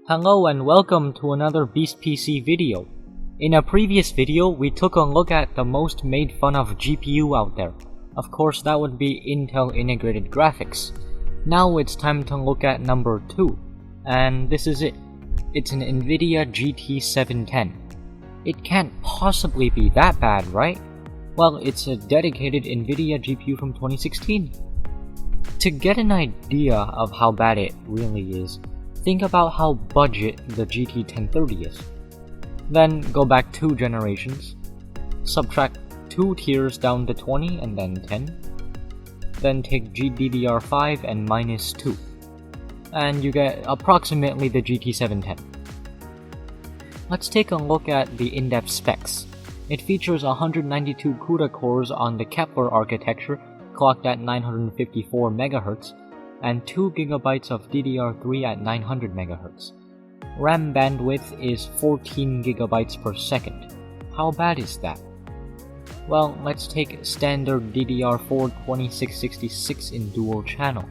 Hello and welcome to another Beast PC video. In a previous video, we took a look at the most made fun of GPU out there. Of course, that would be Intel Integrated Graphics. Now it's time to look at number 2, and this is it. It's an NVIDIA GT 710. It can't possibly be that bad, right? Well, it's a dedicated NVIDIA GPU from 2016. To get an idea of how bad it really is, think about how budget the GT 1030 is. Then go back 2 generations, subtract 2 tiers down to 20 and then 10, then take GDDR5 and minus 2, and you get approximately the GT 710. Let's take a look at the in-depth specs. It features 192 CUDA cores on the Kepler architecture, clocked at 954 MHz, and 2 GB of DDR3 at 900 MHz. RAM bandwidth is 14 GB per second. How bad is that? Well, let's take standard DDR4 2666 in dual channel.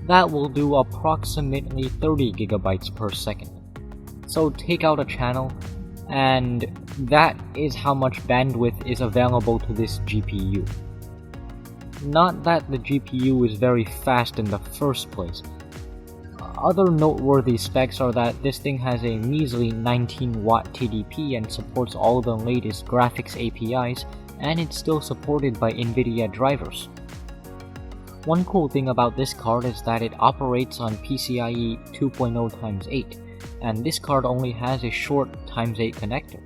That will do approximately 30 GB per second. So take out a channel, and that is how much bandwidth is available to this GPU. Not that the GPU is very fast in the first place. Other noteworthy specs are that this thing has a measly 19W TDP and supports all the latest graphics APIs, and it's still supported by NVIDIA drivers. One cool thing about this card is that it operates on PCIe 2.0x8, and this card only has a short x8 connector.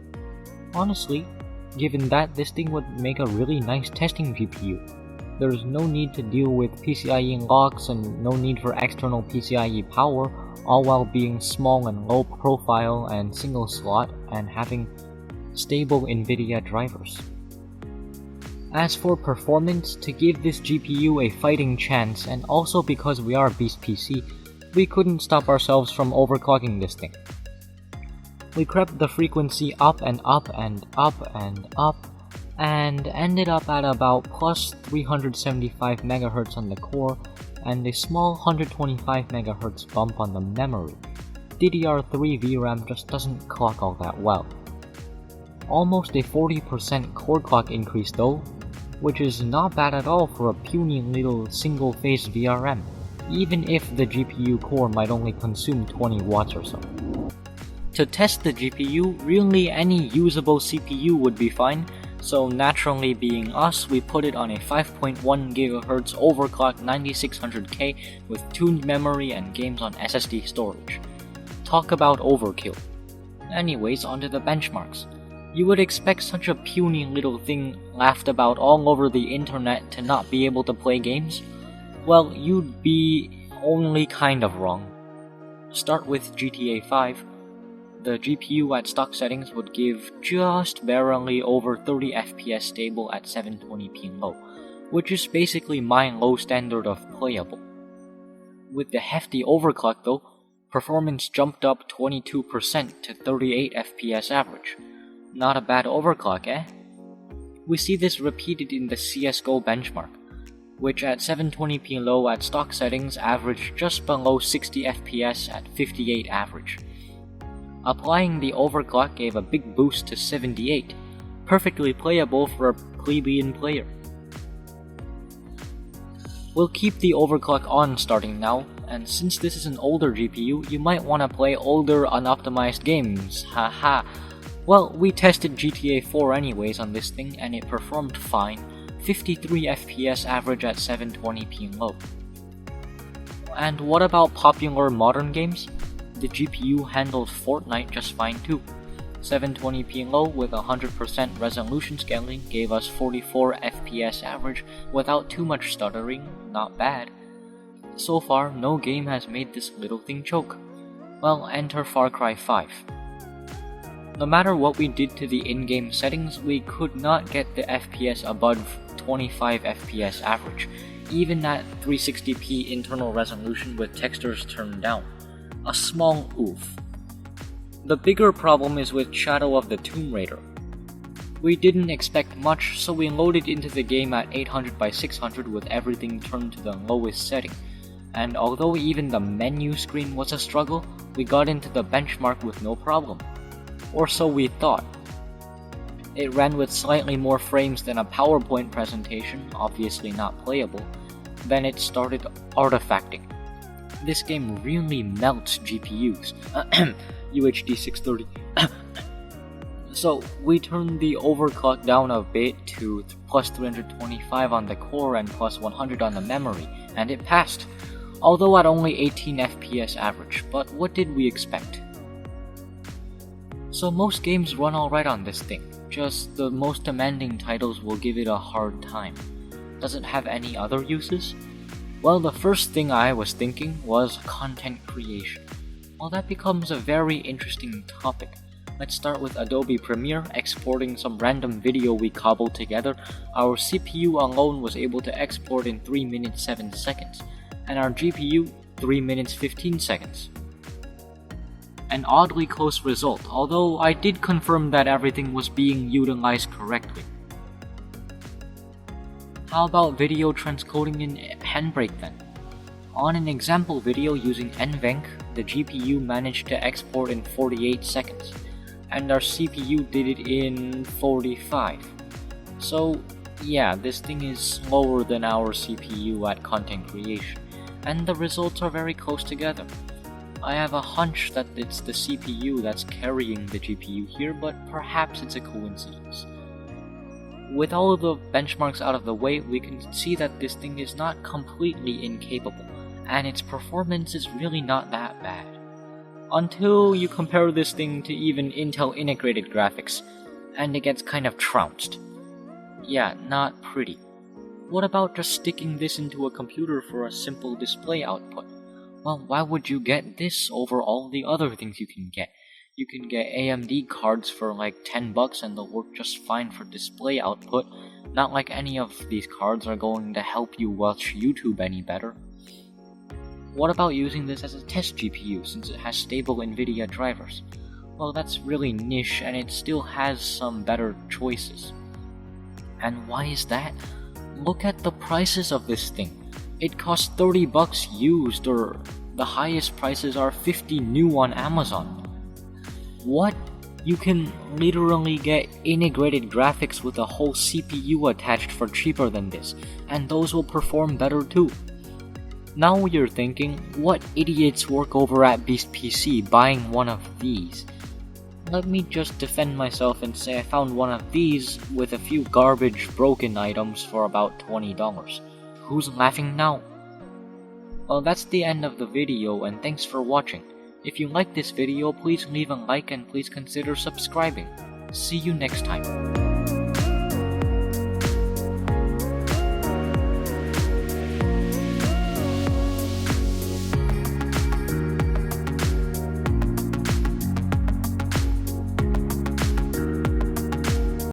Honestly, given that, this thing would make a really nice testing GPU. There's no need to deal with PCIe locks and no need for external PCIe power, all while being small and low profile and single slot and having stable NVIDIA drivers. As for performance, to give this GPU a fighting chance, and also because we are Beast PC, we couldn't stop ourselves from overclocking this thing. We crept the frequency up and up and up and up, and ended up at about plus 375 MHz on the core and a small 125 MHz bump on the memory. DDR3 VRAM just doesn't clock all that well. Almost a 40% core clock increase though, which is not bad at all for a puny little single-phase VRM, even if the GPU core might only consume 20 watts or so. To test the GPU, really any usable CPU would be fine, so naturally being us, we put it on a 5.1 GHz overclocked 9600K with tuned memory and games on SSD storage. Talk about overkill. Anyways, onto the benchmarks. You would expect such a puny little thing laughed about all over the internet to not be able to play games? Well, you'd be only kind of wrong. Start with GTA 5. The GPU at stock settings would give just barely over 30 FPS stable at 720p low, which is basically my low standard of playable. With the hefty overclock though, performance jumped up 22% to 38 FPS average. Not a bad overclock, eh? We see this repeated in the CSGO benchmark, which at 720p low at stock settings averaged just below 60 FPS at 58 average. Applying the overclock gave a big boost to 78, perfectly playable for a plebeian player. We'll keep the overclock on starting now, and since this is an older GPU, you might want to play older unoptimized games, haha. Well, we tested GTA 4 anyways on this thing and it performed fine, 53 FPS average at 720p low. And what about popular modern games? The GPU handled Fortnite just fine too. 720p low with 100% resolution scaling gave us 44 FPS average without too much stuttering, not bad. So far, no game has made this little thing choke. Well, enter Far Cry 5. No matter what we did to the in-game settings, we could not get the FPS above 25 FPS average, even at 360p internal resolution with textures turned down. A small oof. The bigger problem is with Shadow of the Tomb Raider. We didn't expect much, so we loaded into the game at 800x600 with everything turned to the lowest setting, and although even the menu screen was a struggle, We got into the benchmark with no problem. Or so we thought. It ran with slightly more frames than a PowerPoint presentation, obviously not playable. Then it started artifacting. This game really melts GPUs. UHD 630. So we turned the overclock down a bit to plus 325 on the core and plus 100 on the memory, and it passed. Although at only 18 FPS average, but what did we expect? So most games run alright on this thing, just the most demanding titles will give it a hard time. Does it have any other uses? Well, the first thing I was thinking was content creation. Well, that becomes a very interesting topic. Let's start with Adobe Premiere, exporting some random video we cobbled together. Our CPU alone was able to export in 3 minutes 7 seconds, and our GPU 3 minutes 15 seconds. An oddly close result, although I did confirm that everything was being utilized correctly. How about video transcoding in Handbrake then? On an example video using Handbrake, the GPU managed to export in 48 seconds, and our CPU did it in 45. So yeah, this thing is slower than our CPU at content creation, and the results are very close together. I have a hunch that it's the CPU that's carrying the GPU here, but perhaps it's a coincidence. With all of the benchmarks out of the way, we can see that this thing is not completely incapable, and its performance is really not that bad. Until you compare this thing to even Intel integrated graphics, and it gets kind of trounced. Yeah, not pretty. What about just sticking this into a computer for a simple display output? Well, why would you get this over all the other things you can get? You can get AMD cards for like $10 and they'll work just fine for display output. Not like any of these cards are going to help you watch YouTube any better. What about using this as a test GPU since it has stable NVIDIA drivers? Well, that's really niche and it still has some better choices. And why is that? Look at the prices of this thing. It costs $30 used, or the highest prices are $50 new on Amazon. What? You can literally get integrated graphics with a whole CPU attached for cheaper than this, and those will perform better too. Now you're thinking, what idiots work over at Beast PC buying one of these? Let me just defend myself and say I found one of these with a few garbage broken items for about $20. Who's laughing now? Well, that's the end of the video and thanks for watching. If you liked this video, please leave a like and please consider subscribing. See you next time.